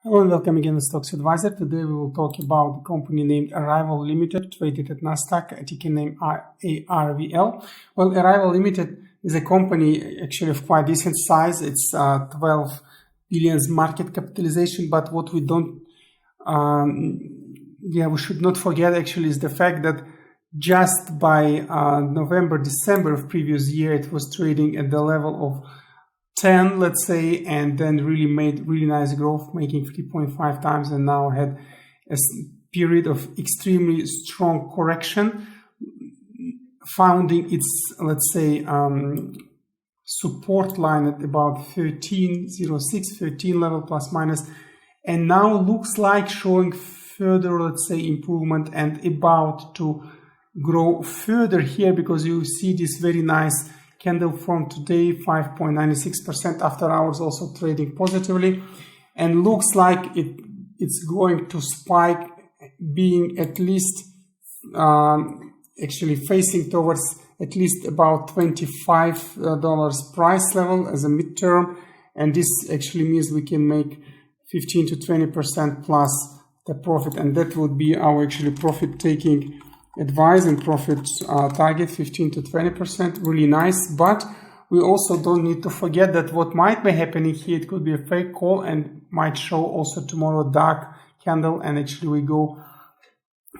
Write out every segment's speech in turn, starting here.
Hello and welcome again to Stocks Advisor. Today we will talk about the company named ARVL Limited, traded at Nasdaq, ticker name ARVL. Well, ARVL Limited is a company actually of quite decent size. It's 12 billion market capitalization, but what we should not forget actually is the fact that just by November, December of previous year, it was trading at the level of 10, let's say, and then really made really nice growth, making 3.5 times, and now had a period of extremely strong correction, founding its, let's say, support line at about 13 level plus minus, and now looks like showing further, let's say, improvement and about to grow further here, because you see this very nice candle from today, 5.96% after hours, also trading positively, and looks like it's going to spike, being at least actually facing towards at least about $25 price level as a midterm, and this actually means we can make 15 to 20% plus the profit, and that would be our actually profit taking advice and profit target, 15 to 20%, really nice. But we also don't need to forget that what might be happening here, it could be a fake call and might show also tomorrow dark candle, and actually we go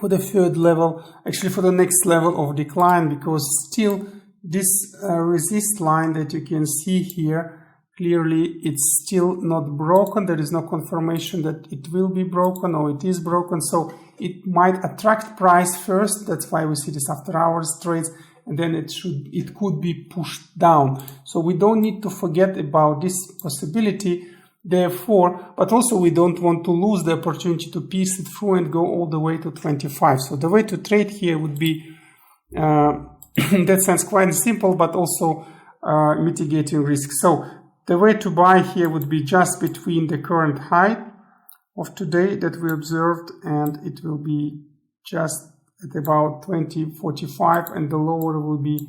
for the third level, actually for the next level of decline, because still this resist line that you can see here, clearly it's still not broken. There is no confirmation that it will be broken or it is broken, so it might attract price first. That's why we see this after hours trades, and then it could be pushed down. So we don't need to forget about this possibility, therefore, but also we don't want to lose the opportunity to pierce it through and go all the way to 25. So the way to trade here would be in that sense quite simple, but also mitigating risk. So the way to buy here would be just between the current high of today that we observed, and it will be just at about 20.45, and the lower will be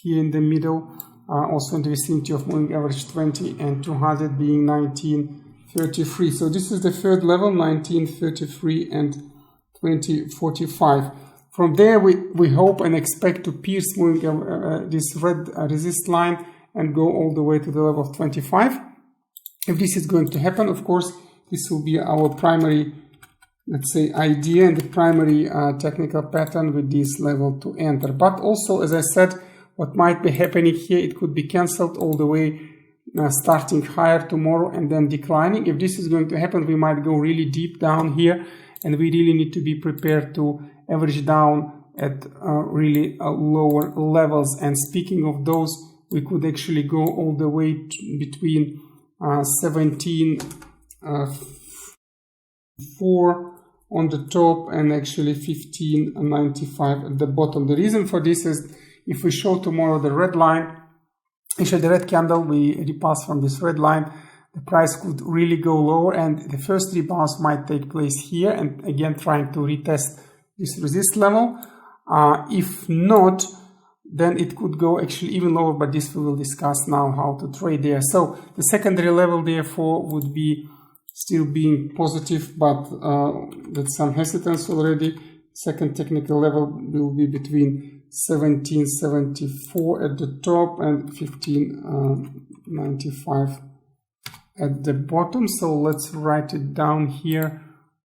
here in the middle, also in the vicinity of moving average 20 and 200 being 19.33. So this is the third level, 19.33 and 20.45. From there we hope and expect to pierce moving this red resist line and go all the way to the level of 25. If this is going to happen, of course, this will be our primary, let's say, idea and the primary technical pattern with this level to enter. But also, as I said, what might be happening here, it could be cancelled all the way, starting higher tomorrow and then declining. If this is going to happen, we might go really deep down here, and we really need to be prepared to average down at really lower levels. And speaking of those, we could actually go all the way between 17.4 on the top and actually 15.95 at the bottom. The reason for this is if we show tomorrow the red line, actually the red candle, we repass from this red line, the price could really go lower, and the first rebounds might take place here, and again trying to retest this resist level. If not, then it could go actually even lower, but this we will discuss now how to trade there. So the secondary level therefore would be still being positive, but with some hesitance already. Second technical level will be between 17.74 at the top and 15.95 at the bottom. So let's write it down here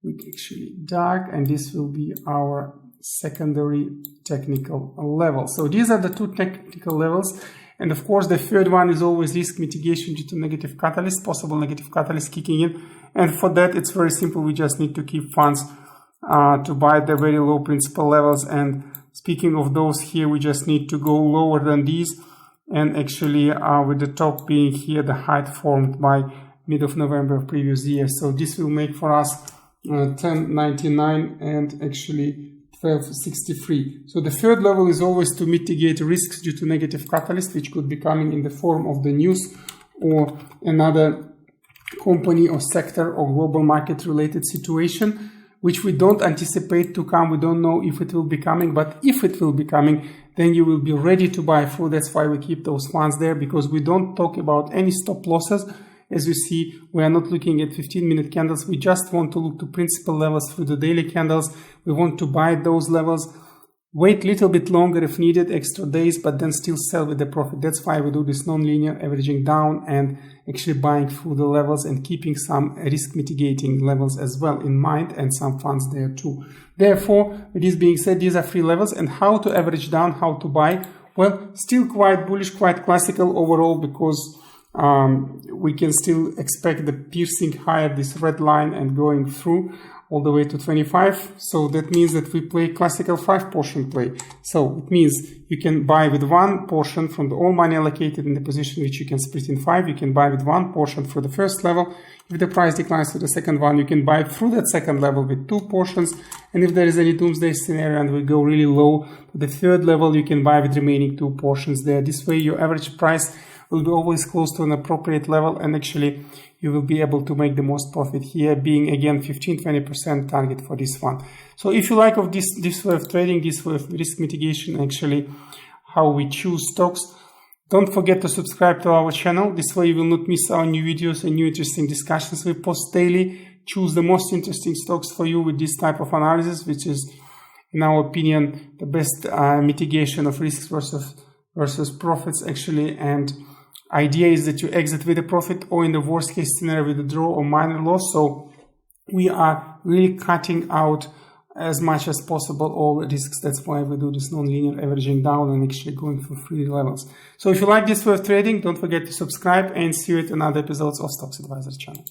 with actually dark, and this will be our secondary technical level. So these are the two technical levels, and of course the third one is always risk mitigation due to negative catalyst, possible negative catalyst kicking in, and for that it's very simple. We just need to keep funds to buy the very low principal levels, and speaking of those, here we just need to go lower than these, and actually with the top being here the height formed by mid of November of previous year. So this will make for us 10.99 and actually 12.63. So the third level is always to mitigate risks due to negative catalyst, which could be coming in the form of the news or another company or sector or global market related situation, which we don't anticipate to come. We don't know if it will be coming, but if it will be coming, then you will be ready to buy through. That's why we keep those funds there, because we don't talk about any stop losses. as you see, we are not looking at 15-minute candles. We just want to look to principal levels through the daily candles. We want to buy those levels, wait a little bit longer if needed, extra days, but then still sell with the profit. That's why we do this non-linear averaging down and actually buying through the levels and keeping some risk mitigating levels as well in mind and some funds there too. Therefore, with this being said, these are 3 levels, and how to average down, how to buy. Well, still quite bullish, quite classical overall, because we can still expect the piercing higher this red line and going through all the way to 25. So that means that we play classical 5 portion play. So it means you can buy with 1 portion from the all money allocated in the position, which you can split in 5. You can buy with 1 portion for the first level. If the price declines to the second one, you can buy through that second level with 2 portions. And if there is any doomsday scenario and we go really low to the third level, you can buy with remaining 2 portions there. This way your average price will be always close to an appropriate level, and actually you will be able to make the most profit here, being again 15-20% target for this one. So if you like of this way of trading, this way of risk mitigation, actually how we choose stocks, don't forget to subscribe to our channel. This way you will not miss our new videos and new interesting discussions. We post daily. Choose the most interesting stocks for you with this type of analysis, which is, in our opinion, the best mitigation of risks versus profits actually. And idea is that you exit with a profit, or in the worst case scenario with a draw or minor loss. So we are really cutting out as much as possible all risks. That's why we do this non-linear averaging down and actually going for 3 levels. So if you like this way of trading, don't forget to subscribe, and see you at another episodes of Stocks Advisor channel.